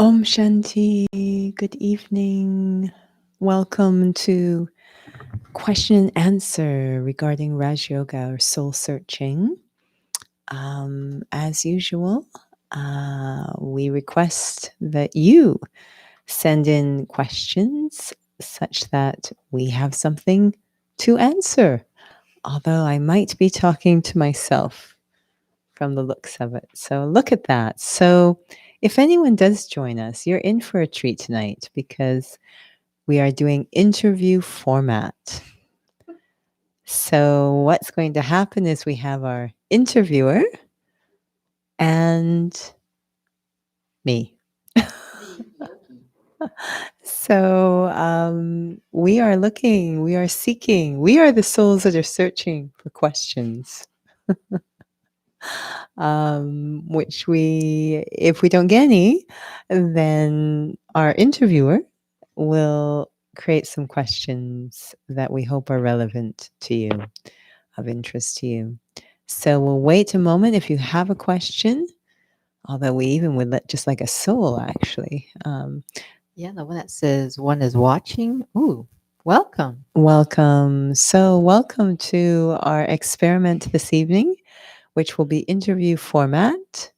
Om Shanti, good evening. Welcome to question and answer regarding Raj Yoga or soul searching. As usual, we request that you send in questions such that we have something to answer. Although I might be talking to myself from the looks of it. So look at that. So if anyone does join us, you're in for a treat tonight because we are doing interview format. So what's going to happen is we have our interviewer and me. So we are seeking, we are the souls that are searching for questions. Which if we don't get any, then our interviewer will create some questions that we hope are relevant to you, of interest to you. So we'll wait a moment if you have a question, although we even would let just like a soul actually. Yeah, the one that says one is watching. Ooh, welcome. Welcome. So welcome to our experiment this evening, which will be interview format.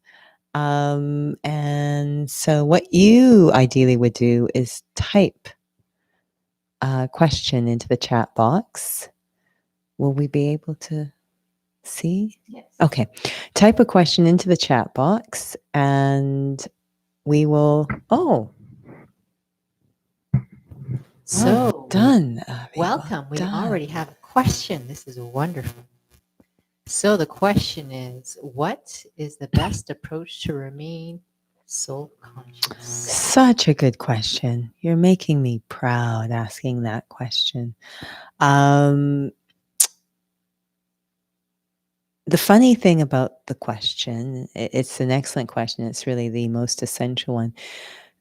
And so what you ideally would do is type a question into the chat box. Will we be able to see? Yes. Okay. Type a question into the chat box and we will, So, done. welcome. We already have a question. This is wonderful. So, the question is, what is the best approach to remain soul conscious? Such a good question. You're making me proud asking that question. The funny thing about the question, it's an excellent question. It's really the most essential one.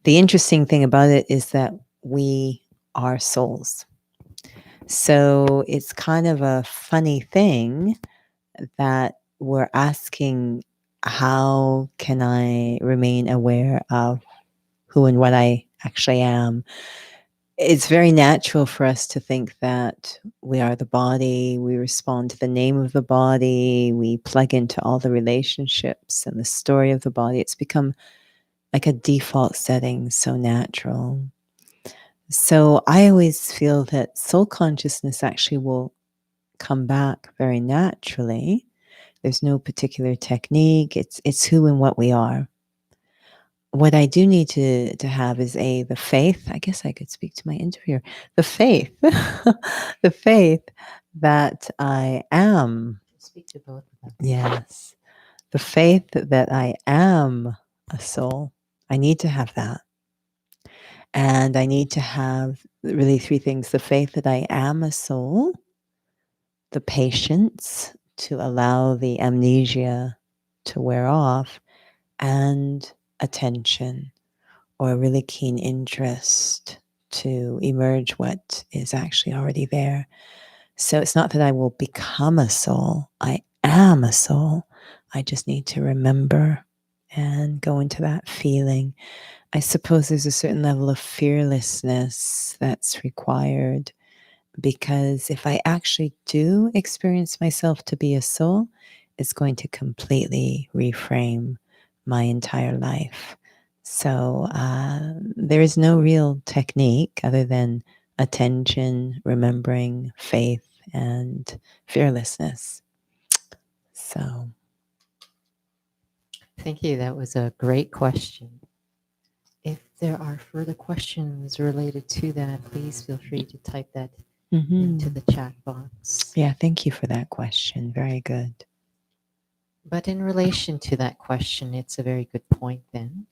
The interesting thing about it is that we are souls. So it's kind of a funny thing that we're asking, how can I remain aware of who and what I actually am? It's very natural for us to think that we are the body, we respond to the name of the body, we plug into all the relationships and the story of the body. It's become like a default setting, so natural. So I always feel that soul consciousness actually will come back very naturally. There's no particular technique. It's who and what we are. What I do need to have is the faith. I guess I could speak to my interviewer. The faith, the faith that I am. Speak to both of them. Yes, the faith that I am a soul. I need to have that. And I need to have really three things: the faith that I am a soul, the patience to allow the amnesia to wear off, and attention or a really keen interest to emerge what is actually already there. So it's not that I will become a soul, I am a soul. I just need to remember and go into that feeling. I suppose there's a certain level of fearlessness that's required, because if I actually do experience myself to be a soul, it's going to completely reframe my entire life. So there is no real technique other than attention, remembering, faith, and fearlessness. So Thank you. That was a great question. If there are further questions related to that, please feel free to type that into the chat box. Yeah, thank you for that question. Very good. But in relation to that question, it's a very good point then,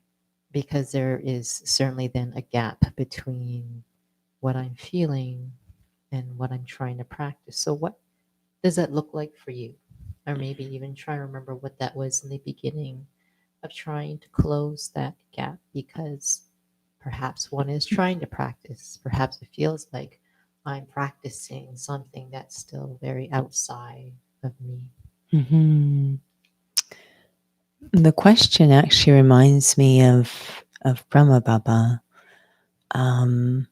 because there is certainly then a gap between what I'm feeling and what I'm trying to practice. So, what does that look like for you? Or maybe even try to remember what that was in the beginning of trying to close that gap, because perhaps one is trying to practice. Perhaps it feels like I'm practicing something that's still very outside of me. The question actually reminds me of of Brahma Baba, um,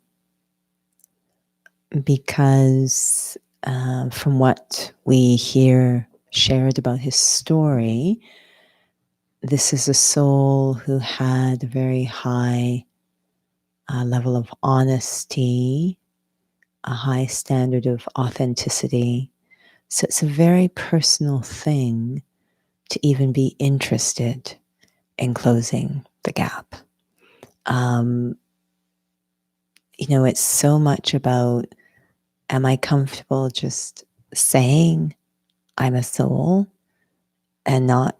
because from what we hear shared about his story, this is a soul who had a very high level of honesty, a high standard of authenticity. So it's a very personal thing to even be interested in closing the gap. It's so much about, am I comfortable just saying I'm a soul and not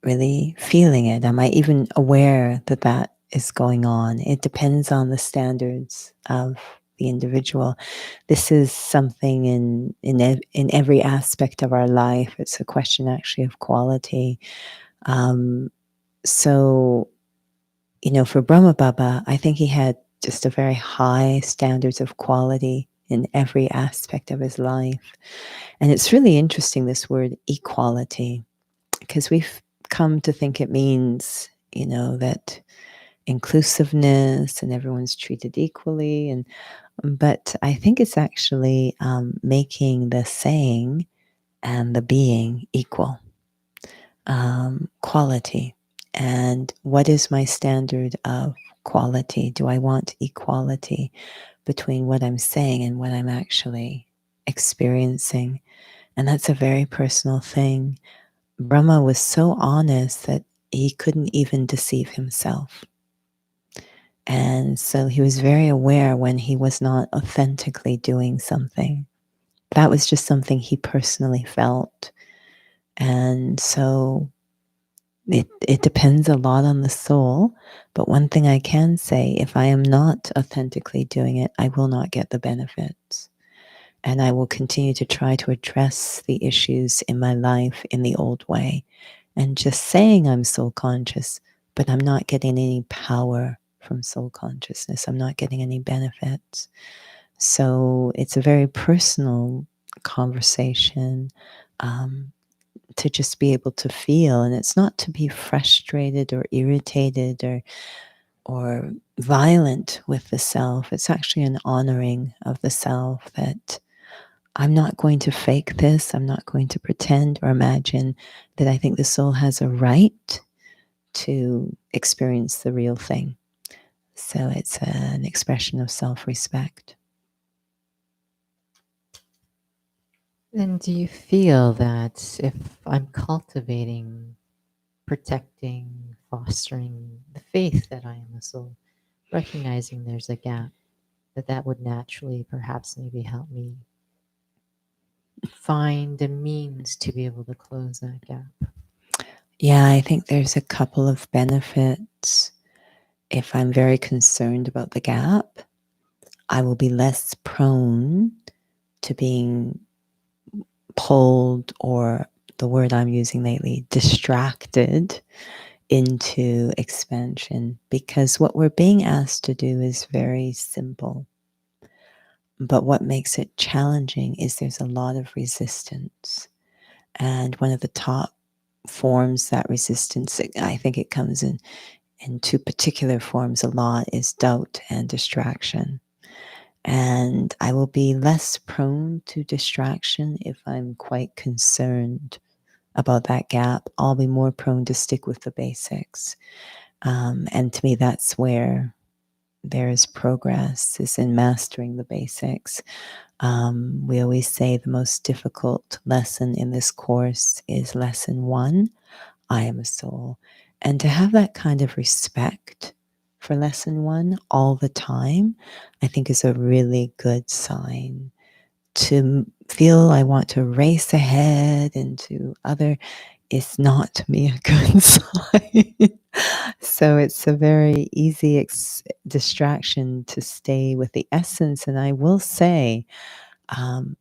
really feeling it? Am I even aware that that is going on? It depends on the standards of the individual. This is something in every aspect of our life. It's a question actually of quality. So, for Brahma Baba, I think he had just a very high standards of quality in every aspect of his life. And it's really interesting, this word equality, because we've come to think it means, that inclusiveness and everyone's treated equally. But I think it's actually making the saying and the being equal, quality. And what is my standard of quality? Do I want equality between what I'm saying and what I'm actually experiencing? And that's a very personal thing. Brahma was so honest that he couldn't even deceive himself. And so he was very aware when he was not authentically doing something. That was just something he personally felt. And so it depends a lot on the soul. But one thing I can say, if I am not authentically doing it, I will not get the benefits. And I will continue to try to address the issues in my life in the old way. And just saying I'm soul conscious, but I'm not getting any power from soul consciousness. I'm not getting any benefits. So it's a very personal conversation, to just be able to feel. And it's not to be frustrated or irritated or violent with the self. It's actually an honoring of the self, that I'm not going to fake this. I'm not going to pretend or imagine that I think the soul has a right to experience the real thing. So it's an expression of self-respect. Then do you feel that if I'm cultivating, protecting, fostering the faith that I am a soul, recognizing there's a gap, that would naturally perhaps maybe help me find a means to be able to close that gap? Yeah, I think there's a couple of benefits. If I'm very concerned about the gap, I will be less prone to being pulled, or the word I'm using lately, distracted into expansion, because what we're being asked to do is very simple. But what makes it challenging is there's a lot of resistance. And one of the top forms that resistance, I think it comes in two particular forms a lot, is doubt and distraction. And I will be less prone to distraction if I'm quite concerned about that gap. I'll be more prone to stick with the basics. And to me, that's where there is progress, is in mastering the basics. We always say the most difficult lesson in this course is lesson 1, I am a soul. And to have that kind of respect for lesson 1 all the time, I think is a really good sign. To feel I want to race ahead into other is not, to me, a good sign. So it's a very easy distraction to stay with the essence. And I will say, I'm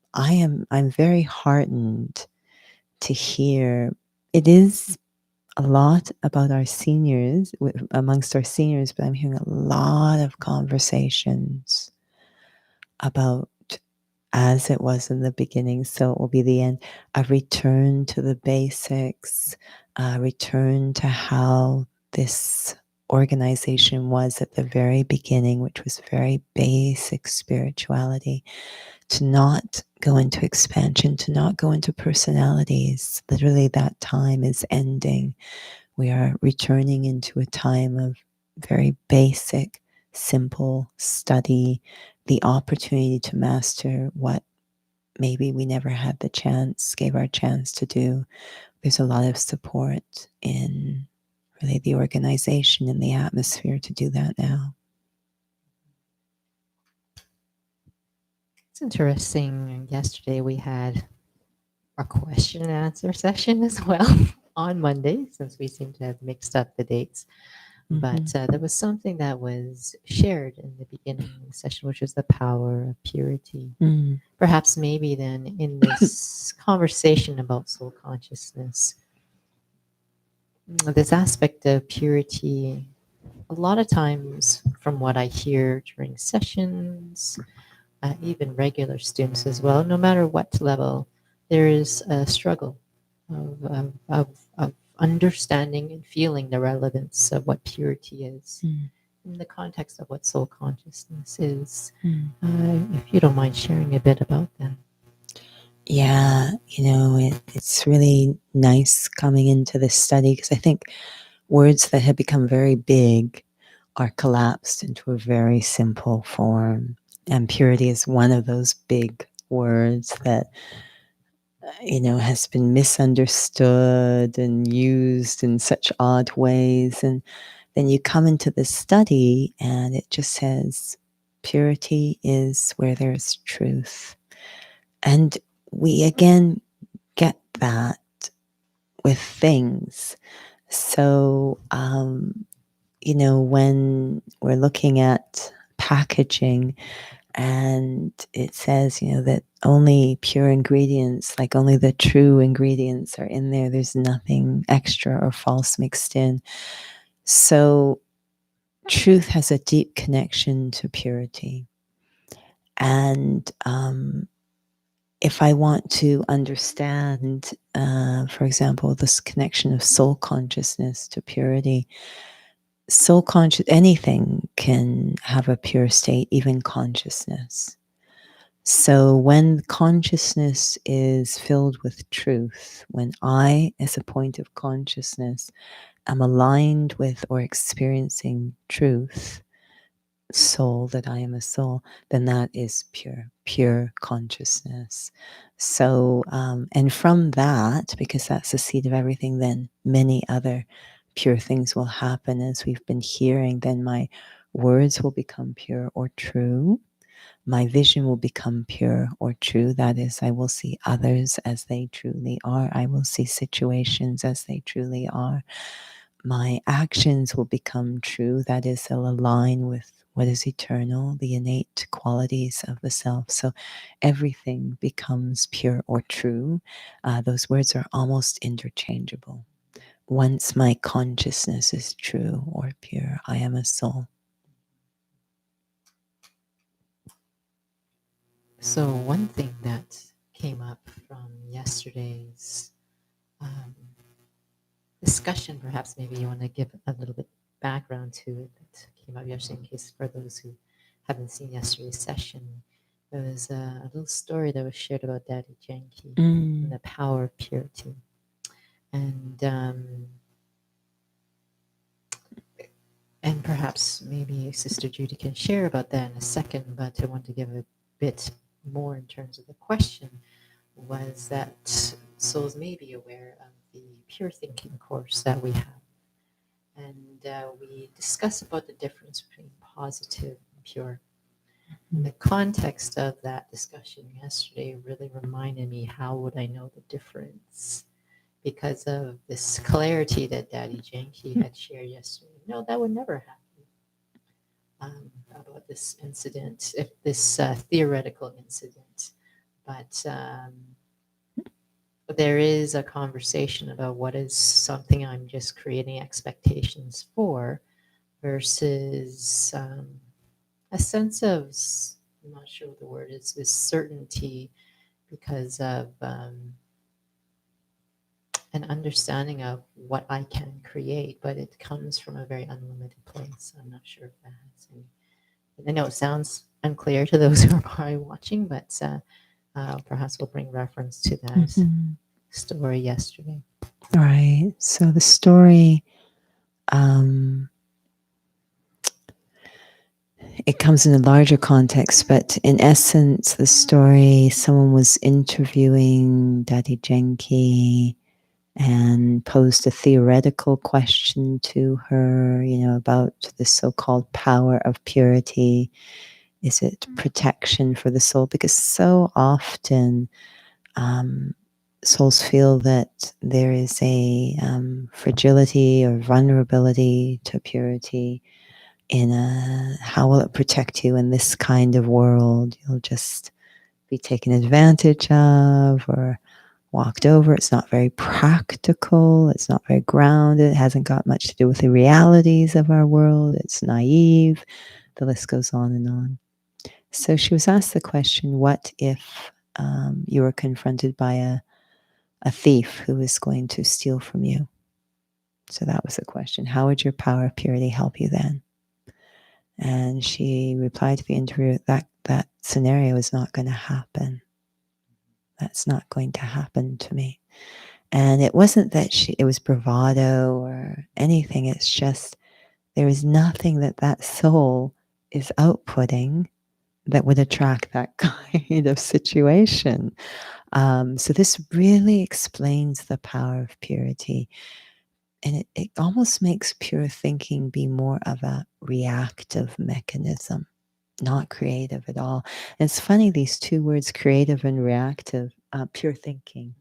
very heartened to hear it is a lot about our seniors, amongst our seniors, but I'm hearing a lot of conversations about as it was in the beginning, so it will be the end, a return to the basics, a return to how this organization was at the very beginning, which was very basic spirituality, to not go into expansion, to not go into personalities. Literally, that time is ending. We are returning into a time of very basic, simple study, the opportunity to master what maybe we never had the chance, gave our chance to do. There's a lot of support in really the organization and the atmosphere to do that now. It's interesting. Yesterday we had a question and answer session as well on Monday, since we seem to have mixed up the dates. But there was something that was shared in the beginning of the session, which was the power of purity. Mm. Perhaps maybe then in this conversation about soul consciousness, this aspect of purity, a lot of times from what I hear during sessions, even regular students as well, no matter what level, there is a struggle of understanding and feeling the relevance of what purity is in the context of what soul consciousness is. If you don't mind sharing a bit about that. Yeah, it's really nice coming into this study because I think words that have become very big are collapsed into a very simple form. And purity is one of those big words that, has been misunderstood and used in such odd ways. And then you come into this study and it just says, purity is where there's truth. And we again get that with things. So, when we're looking at packaging and it says, that only pure ingredients, like only the true ingredients are in there, there's nothing extra or false mixed in. So, truth has a deep connection to purity. And if I want to understand, for example, this connection of soul consciousness to purity, soul conscious, anything can have a pure state, even consciousness. So when consciousness is filled with truth, when I, as a point of consciousness, am aligned with or experiencing truth, soul, that I am a soul, then that is pure consciousness. So, and from that, because that's the seed of everything, then many other pure things will happen as we've been hearing. Then my words will become pure or true. My vision will become pure or true. That is, I will see others as they truly are. I will see situations as they truly are. My actions will become true. That is, they'll align with what is eternal, the innate qualities of the self. So everything becomes pure or true. Those words are almost interchangeable. Once my consciousness is true or pure, I am a soul. So one thing that came up from yesterday's discussion, perhaps maybe you want to give a little bit background to it that came up yesterday, in case for those who haven't seen yesterday's session. There was a little story that was shared about Daddy Janki and the power of purity. And perhaps maybe Sister Judy can share about that in a second, but I want to give a bit more in terms of the question, was that souls may be aware of the pure thinking course that we have. And we discuss about the difference between positive and pure. And the context of that discussion yesterday really reminded me, how would I know the difference? Because of this clarity that Daddy Janki had shared yesterday. No, that would never happen. About this incident, if this theoretical incident. But there is a conversation about what is something I'm just creating expectations for versus a sense of, I'm not sure what the word is, this certainty because of an understanding of what I can create, but it comes from a very unlimited place. I'm not sure if that has any. I know it sounds unclear to those who are probably watching, but perhaps we'll bring reference to that story yesterday. Right. So the story, it comes in a larger context, but in essence, the story, someone was interviewing Daddy Genki and posed a theoretical question to her, about the so-called power of purity. Is it protection for the soul? Because so often souls feel that there is a fragility or vulnerability to purity in how will it protect you in this kind of world? You'll just be taken advantage of or walked over. It's not very practical. It's not very grounded. It hasn't got much to do with the realities of our world. It's naive. The list goes on and on. So she was asked the question, what if you were confronted by a thief who is going to steal from you? So that was the question. How would your power of purity help you then? And she replied to the interviewer that scenario is not going to happen. That's not going to happen to me. And it wasn't that it was bravado or anything. It's just there is nothing that soul is outputting that would attract that kind of situation. So this really explains the power of purity. And it almost makes pure thinking be more of a reactive mechanism, not creative at all. And it's funny, these two words, creative and reactive, pure thinking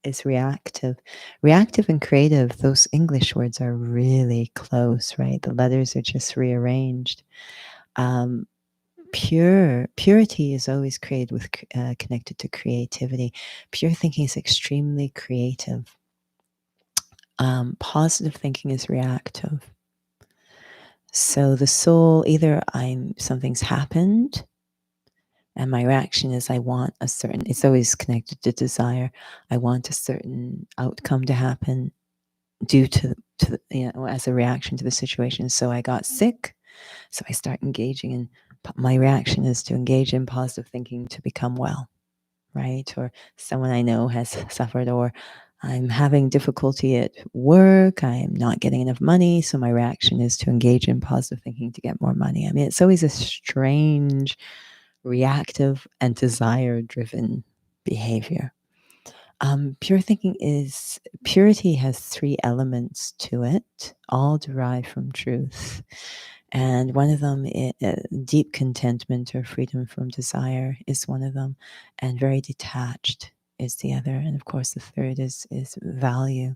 is reactive. Reactive and creative, those English words are really close, right? The letters are just rearranged. Purity is always connected to creativity. Pure thinking is extremely creative. Positive thinking is reactive. So the soul, either something's happened and my reaction is I want a certain, it's always connected to desire. I want a certain outcome to happen due to as a reaction to the situation. So I got sick. So I start engaging in, my reaction is to engage in positive thinking to become well, right? Or someone I know has suffered, or I'm having difficulty at work, I'm not getting enough money, so my reaction is to engage in positive thinking to get more money. I mean, it's always a strange, reactive and desire-driven behavior. Purity has 3 elements to it, all derived from truth. And one of them, deep contentment or freedom from desire is one of them, and very detached is the other. And of course, the third is value.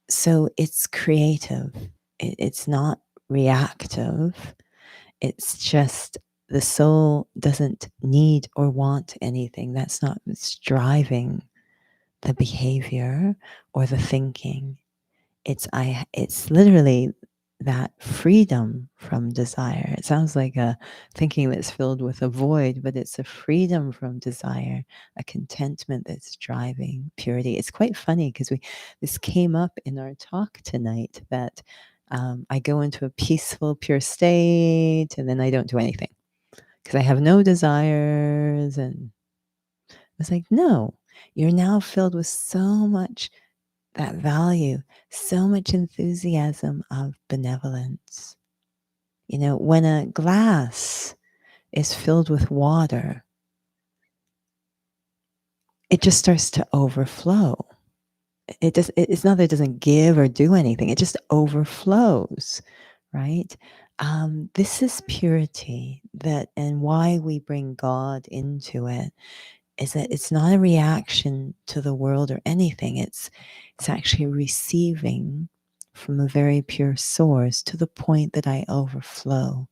So it's creative. It's not reactive. It's just the soul doesn't need or want anything. That's not what's driving the behavior or the thinking. It's literally that freedom from desire. It sounds like a thinking that's filled with a void, but it's a freedom from desire, a contentment that's driving purity. It's quite funny because this came up in our talk tonight that I go into a peaceful, pure state, and then I don't do anything because I have no desires. And it's like, no, you're now filled with so much that value, so much enthusiasm of benevolence. When a glass is filled with water, it just starts to overflow. It's not that it doesn't give or do anything, it just overflows, right? This is purity, and why we bring God into it is that it's not a reaction to the world or anything. It's actually receiving from a very pure source to the point that I overflow.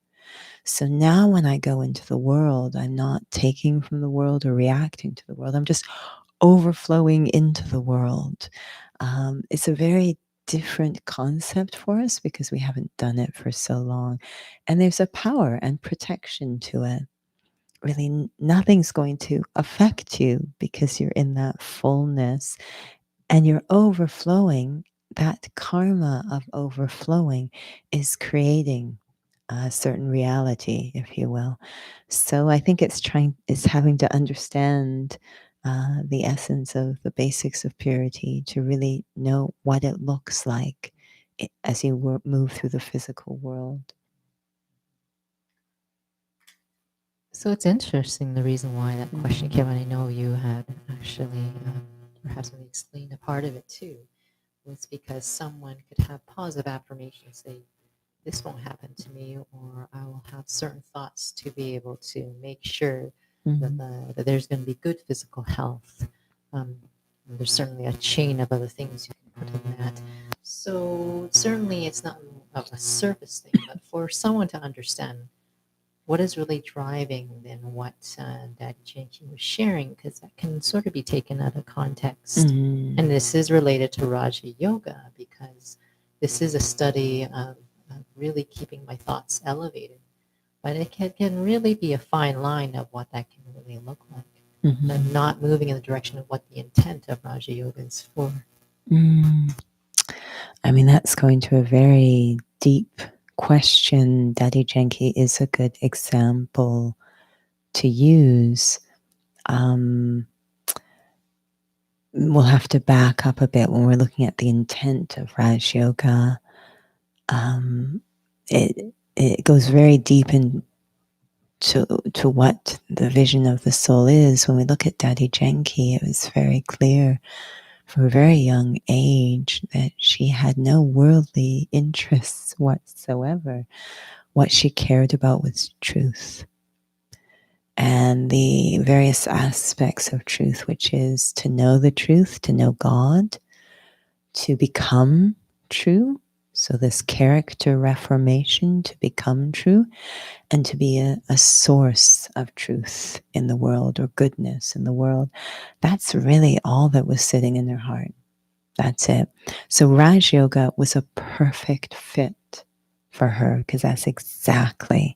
So now when I go into the world, I'm not taking from the world or reacting to the world. I'm just overflowing into the world. It's a very different concept for us because we haven't done it for so long. And there's a power and protection to it. Really, nothing's going to affect you because you're in that fullness. and you're overflowing. That karma of overflowing is creating a certain reality, if you will. So I think it's having to understand the essence of the basics of purity to really know what it looks like as you move through the physical world. So it's interesting the reason why that question came, and I know you had actually perhaps maybe explained a part of it too, was because someone could have positive affirmations, say, this won't happen to me, or I will have certain thoughts to be able to make sure that there's going to be good physical health. There's certainly a chain of other things you can put in that. So certainly it's not a surface thing, but for someone to understand what is really driving then what Daddy Janky was sharing, because that can sort of be taken out of context. And this is related to Raja Yoga, because this is a study of really keeping my thoughts elevated. But it can really be a fine line of what that can really look like. And not moving in the direction of what the intent of Raja Yoga is for. I mean, that's going to a very deep question. Daddy Janky is a good example to use. We'll have to back up a bit when we're looking at the intent of Raj Yoga. It goes very deep into what the vision of the soul is. When we look at Daddy Janky, it was very clear from a very young age that she had no worldly interests whatsoever. What she cared about was truth and the various aspects of truth, which is to know the truth, to know God, to become true. So this character reformation to become true and to be a source of truth in the world or goodness in the world. That's really all that was sitting in her heart. That's it. So Raj Yoga was a perfect fit for her because that's exactly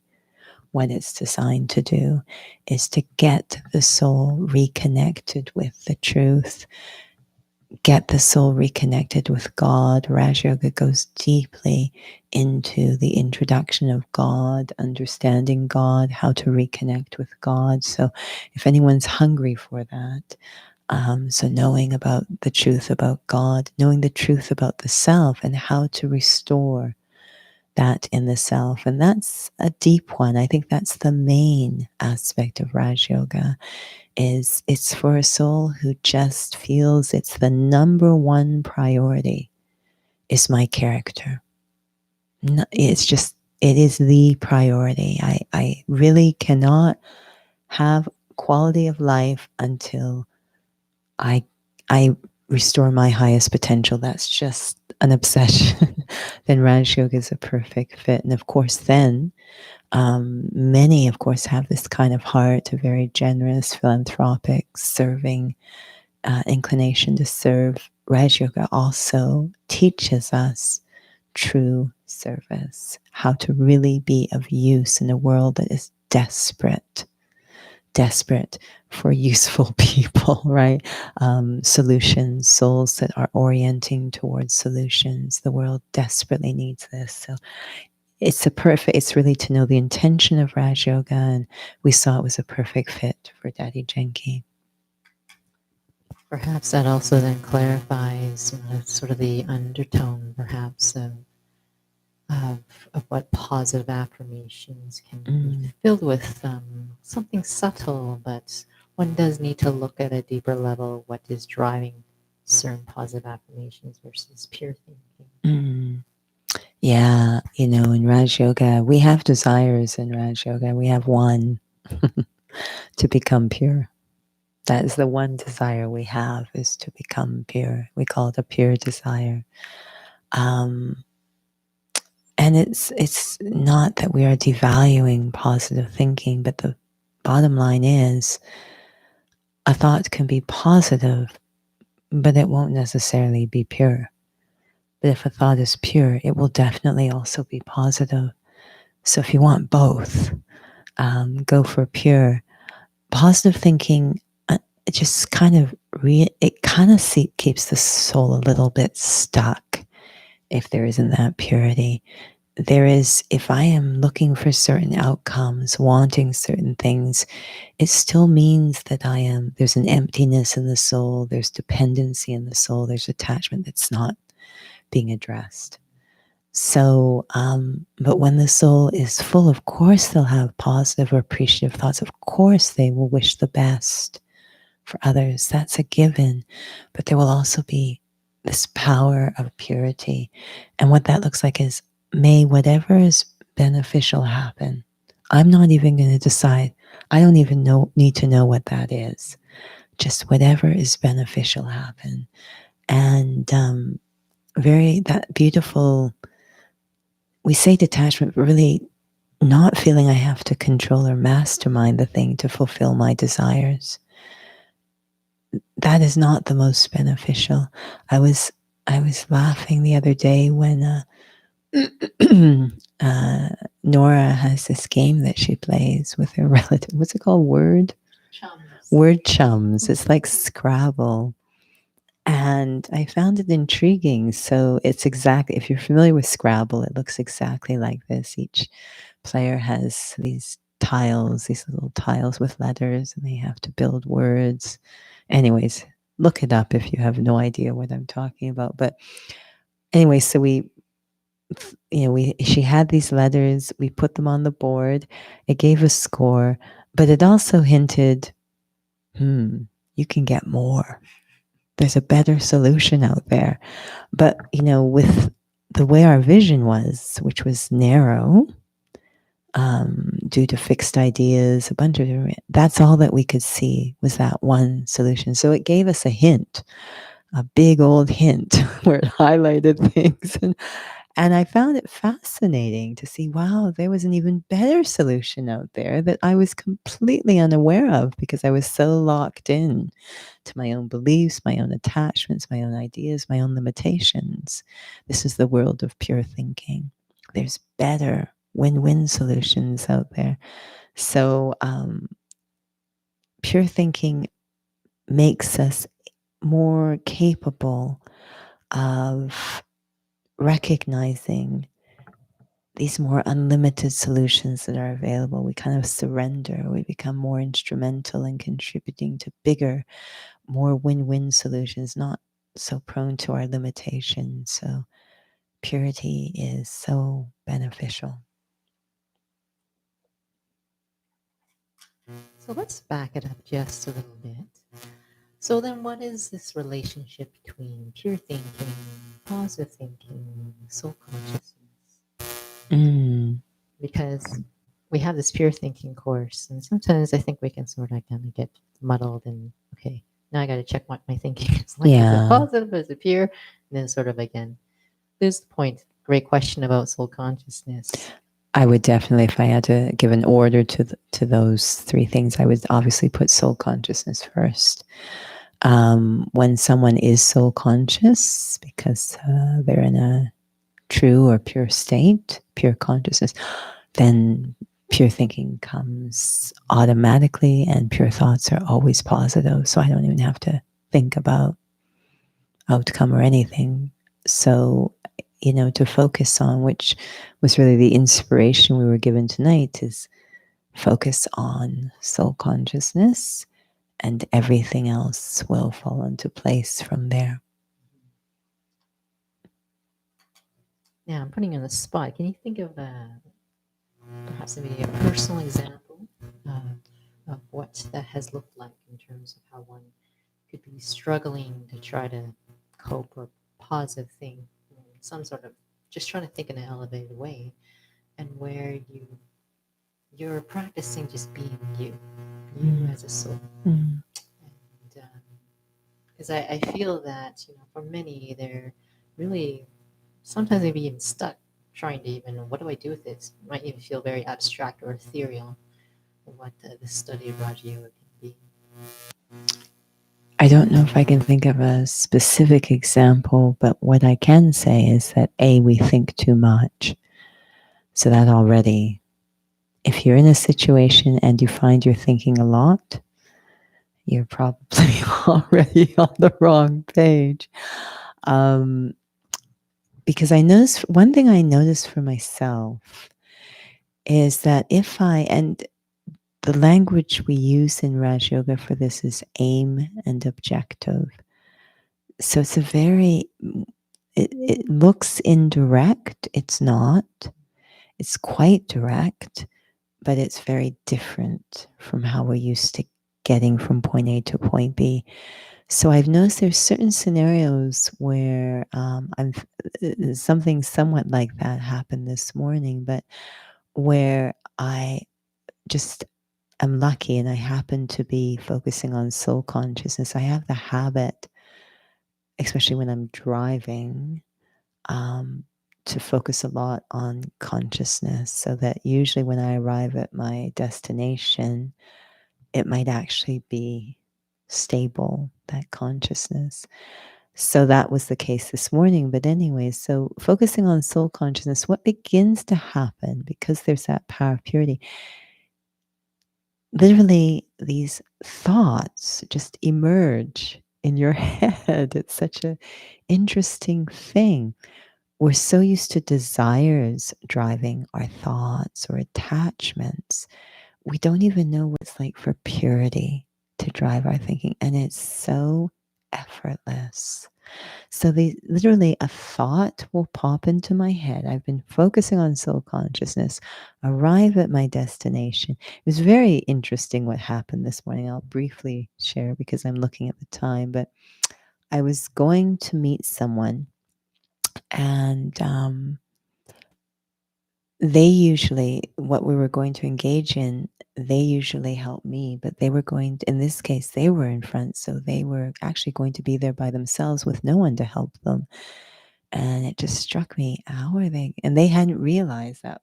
what it's designed to do, is to get the soul reconnected with the truth, get the soul reconnected with God. Raj Yoga goes deeply into the introduction of God, understanding God, how to reconnect with God. So if anyone's hungry for that, so knowing about the truth about God, knowing the truth about the self and how to restore that in the self. And that's a deep one. I think that's the main aspect of Raj Yoga. It's for a soul who just feels it's the number one priority is my character. It's just, it is the priority. I really cannot have quality of life until I restore my highest potential. That's just an obsession. Then Raj Yoga is a perfect fit. And of course, then many, of course, have this kind of heart, a very generous, philanthropic, serving inclination to serve. Raj Yoga also teaches us true service, how to really be of use in a world that is desperate for useful people, right? Solutions, souls that are orienting towards solutions. The world desperately needs this. So it's really to know the intention of Raj Yoga, and we saw it was a perfect fit for Daddy Janky. Perhaps that also then clarifies sort of the undertone, perhaps, of what positive affirmations can be filled with something subtle, but one does need to look at a deeper level what is driving certain positive affirmations versus pure thinking. Yeah, in Raj Yoga, we have desires in Raj Yoga. We have one to become pure. That is the one desire we have, is to become pure. We call it a pure desire. And it's not that we are devaluing positive thinking, but the bottom line is a thought can be positive, but it won't necessarily be pure. But if a thought is pure, it will definitely also be positive. So if you want both, go for pure. Positive thinking it just kind of keeps the soul a little bit stuck if there isn't that purity. There is, if I am looking for certain outcomes, wanting certain things, it still means that there's an emptiness in the soul, there's dependency in the soul, there's attachment that's not being addressed. So, but when the soul is full, of course they'll have positive or appreciative thoughts. Of course they will wish the best for others. That's a given. But there will also be this power of purity. And what that looks like is, may whatever is beneficial happen. I'm not even going to decide. I don't even need to know what that is. Just whatever is beneficial happen. And that beautiful, we say detachment, but really not feeling I have to control or mastermind the thing to fulfill my desires. That is not the most beneficial. I was laughing the other day when Nora has this game that she plays with her relative. What's it called? Word chums. It's like Scrabble. And I found it intriguing. So it's exactly, if you're familiar with Scrabble, it looks exactly like this. Each player has these little tiles with letters, and they have to build words. Anyways, look it up if you have no idea what I'm talking about. But anyway, so she had these letters, we put them on the board, it gave a score, but it also hinted, you can get more. There's a better solution out there. But, with the way our vision was, which was narrow, due to fixed ideas, a bunch of different, that's all that we could see was that one solution. So it gave us a hint, a big old hint where it highlighted things. And I found it fascinating to see, wow, there was an even better solution out there that I was completely unaware of because I was so locked in to my own beliefs, my own attachments, my own ideas, my own limitations. This is the world of pure thinking. There's better win-win solutions out there. So pure thinking makes us more capable of recognizing these more unlimited solutions that are available. We kind of surrender. We become more instrumental in contributing to bigger, more win-win solutions, not so prone to our limitations. So purity is so beneficial. So let's back it up just a little bit. So then what is this relationship between pure thinking, positive thinking, soul consciousness? Because we have this pure thinking course, and sometimes I think we can sort of kind of get muddled and, okay, now I got to check what my thinking is like. Is it positive? Is it pure? And then sort of again, there's the point. Great question about soul consciousness. I would definitely, if I had to give an order to those three things, I would obviously put soul consciousness first. When someone is soul conscious, because they're in a true or pure state, pure consciousness, then pure thinking comes automatically, and pure thoughts are always positive. So I don't even have to think about outcome or anything. So, to focus on, which was really the inspiration we were given tonight, is focus on soul consciousness, and everything else will fall into place from there. Now, I'm putting you on the spot. Can you think of perhaps maybe a personal example of what that has looked like in terms of how one could be struggling to try to cope or positive thing, some sort of just trying to think in an elevated way, and where you're practicing just being you as a soul. And because I feel that for many, they're really sometimes maybe even stuck trying to even, what do I do with this? It might even feel very abstract or ethereal, what the study of Raja Yoga can be. I don't know if I can think of a specific example, but what I can say is that we think too much. So that already, if you're in a situation and you find you're thinking a lot, you're probably already on the wrong page. Because I noticed one thing I noticed for myself is that and the language we use in Raj Yoga for this is aim and objective. So it's a very, it looks indirect. It's not. It's quite direct, but it's very different from how we're used to getting from point A to point B. So I've noticed there's certain scenarios where something somewhat like that happened this morning, but where I just am lucky and I happen to be focusing on soul consciousness. I have the habit, especially when I'm driving, to focus a lot on consciousness, so that usually when I arrive at my destination, it might actually be stable, that consciousness. So that was the case this morning. But anyway, so focusing on soul consciousness, what begins to happen because there's that power of purity, literally these thoughts just emerge in your head. It's such an interesting thing. We're so used to desires driving our thoughts or attachments. We don't even know what it's like for purity to drive our thinking. And it's so effortless. So literally a thought will pop into my head. I've been focusing on soul consciousness, arrive at my destination. It was very interesting what happened this morning. I'll briefly share because I'm looking at the time, but I was going to meet someone, and what we were going to engage in, they usually help me, but in this case, they were in front. So they were actually going to be there by themselves with no one to help them. And it just struck me, how are they? And they hadn't realized that,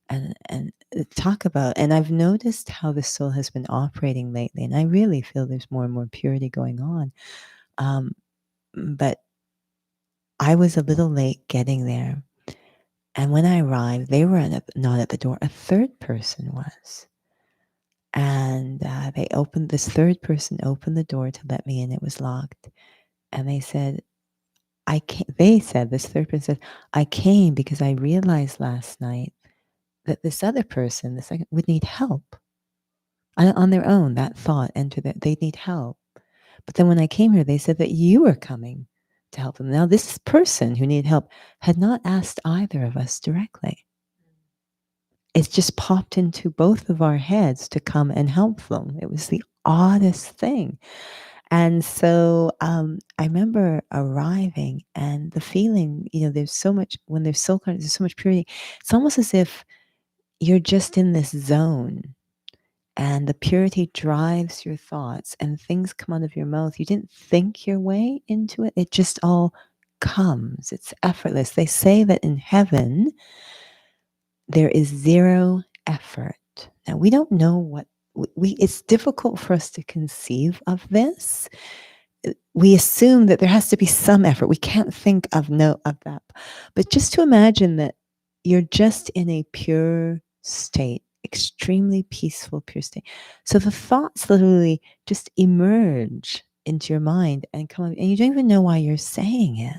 and talk about, and I've noticed how the soul has been operating lately. And I really feel there's more and more purity going on. But I was a little late getting there. And when I arrived, they were not at the door. A third person was. And this third person opened the door to let me in. It was locked. And they said, this third person said, I came because I realized last night that this other person, the second, would need help. On their own, that thought entered that they need help. But then when I came here, they said that you were coming to help them. Now, this person who needed help had not asked either of us directly. It just popped into both of our heads to come and help them. It was the oddest thing. And so I remember arriving and the feeling, there's so much, when there's soul consciousness, there's so much purity. It's almost as if you're just in this zone and the purity drives your thoughts and things come out of your mouth. You didn't think your way into it. It just all comes. It's effortless. They say that in heaven, there is zero effort. Now, we don't know what it's difficult for us to conceive of this. We assume that there has to be some effort. We can't think of that. But just to imagine that you're just in a pure state, extremely peaceful, pure state. So the thoughts literally just emerge into your mind and come up, and you don't even know why you're saying it.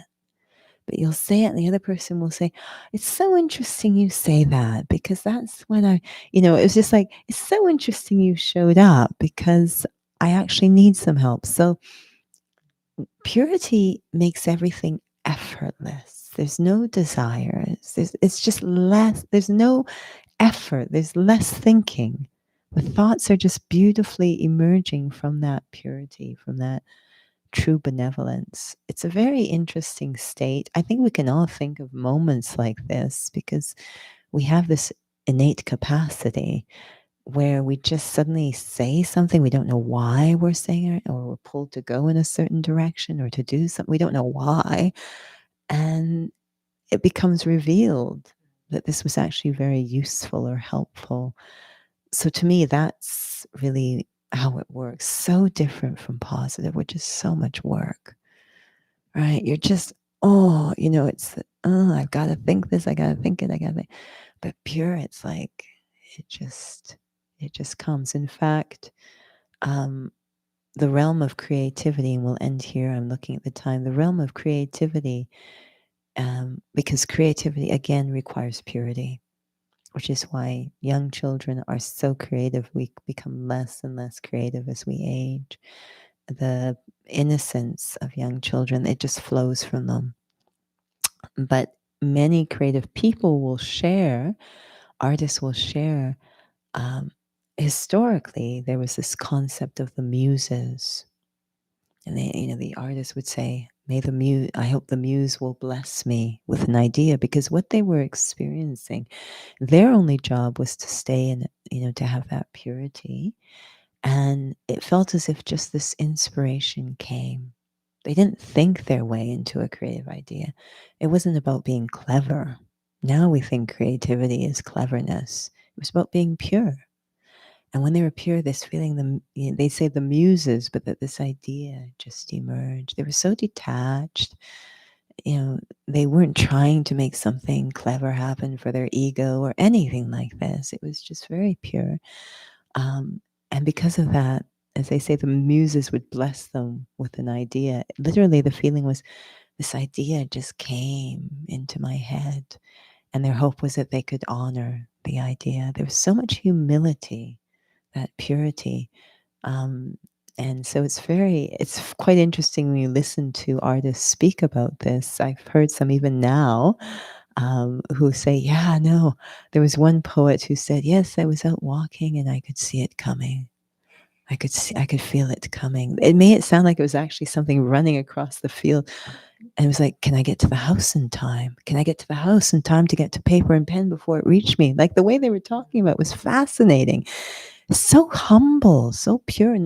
But you'll say it, and the other person will say, it's so interesting you say that, because that's when it was just like, it's so interesting you showed up because I actually need some help. So purity makes everything effortless. There's no desires. It's just less, there's no effort. There's less thinking. The thoughts are just beautifully emerging from that purity, from that true benevolence. It's a very interesting state. I think we can all think of moments like this because we have this innate capacity where we just suddenly say something. We don't know why we're saying it, or we're pulled to go in a certain direction or to do something. We don't know why. And it becomes revealed that this was actually very useful or helpful. So to me, that's really how it works. So different from positive, which is so much work, right? You're just, it's, I've got to think this, I got to think it, I got to think. But pure, it's like, it just comes. In fact, the realm of creativity, and we'll end here. I'm looking at the time. The realm of creativity, because creativity, again, requires purity, which is why young children are so creative. We become less and less creative as we age. The innocence of young children, it just flows from them. But many creative people will share, artists will share, historically, there was this concept of the muses. And the artist would say, "May the muse, I hope the muse will bless me with an idea," because what they were experiencing, their only job was to stay in, to have that purity. And it felt as if just this inspiration came. They didn't think their way into a creative idea. It wasn't about being clever. Now we think creativity is cleverness. It was about being pure. And when they were pure, this feeling, they say the muses, but that this idea just emerged. They were so detached. They weren't trying to make something clever happen for their ego or anything like this. It was just very pure. And because of that, as they say, the muses would bless them with an idea. Literally, the feeling was this idea just came into my head. And their hope was that they could honor the idea. There was so much humility, that purity. And so it's quite interesting when you listen to artists speak about this. I've heard some even now who say, yeah, no, there was one poet who said, yes, I was out walking and I could see it coming. I could feel it coming. It made it sound like it was actually something running across the field. And it was like, can I get to the house in time? Can I get to the house in time to get to paper and pen before it reached me? Like the way they were talking about was fascinating. So humble, so pure,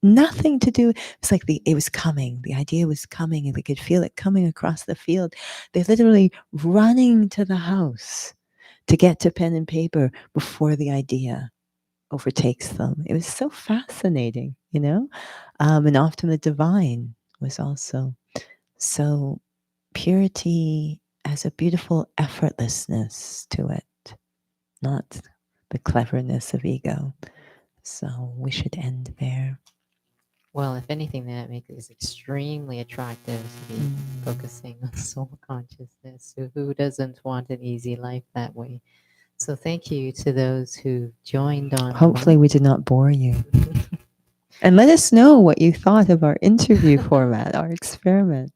nothing to do. It's like it was coming. The idea was coming, and they could feel it coming across the field. They're literally running to the house to get to pen and paper before the idea overtakes them. It was so fascinating, and often the divine was also so purity has a beautiful effortlessness to it, not the cleverness of ego. So we should end there. Well, if anything, that makes it extremely attractive to be focusing on soul consciousness. Who doesn't want an easy life that way? So thank you to those who joined on. Hopefully we did not bore you. And let us know what you thought of our interview format, our experiment.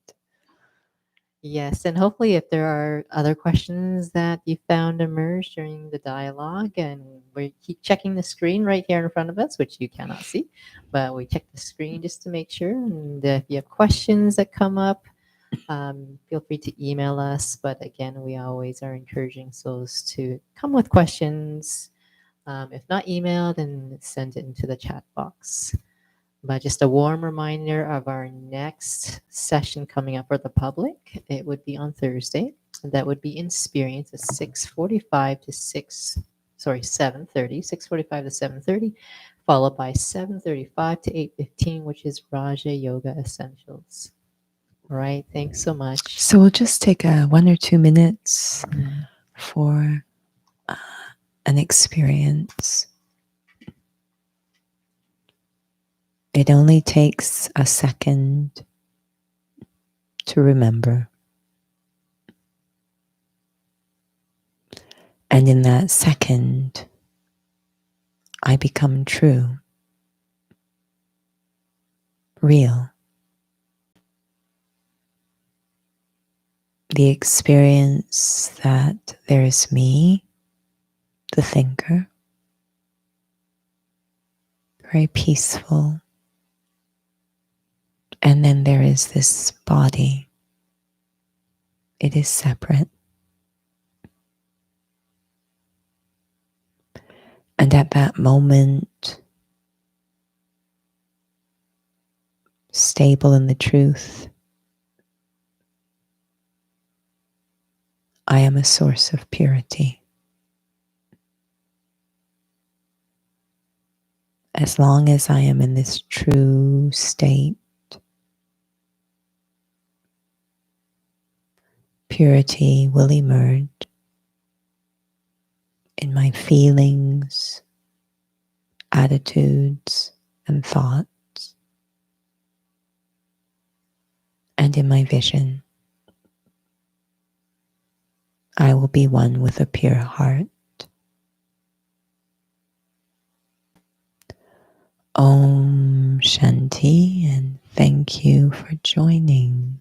Yes, and hopefully if there are other questions that you found emerge during the dialogue, and we keep checking the screen right here in front of us, which you cannot see, but we check the screen just to make sure. And if you have questions that come up, feel free to email us. But again, we always are encouraging souls to come with questions. If not email, then send it into the chat box. But just a warm reminder of our next session coming up for the public. It would be on Thursday. That would be Experience at 6:45 to 7:30, 6:45 to 7:30, followed by 7:35 to 8:15, which is Raja Yoga Essentials. All right, thanks so much. So we'll just take 1 or 2 minutes for an experience. It only takes a second to remember. And in that second, I become true, real. The experience that there is me, the thinker, very peaceful. And then there is this body. It is separate. And at that moment, stable in the truth, I am a source of purity. As long as I am in this true state, purity will emerge in my feelings, attitudes, and thoughts. And in my vision, I will be one with a pure heart. Om Shanti, and thank you for joining.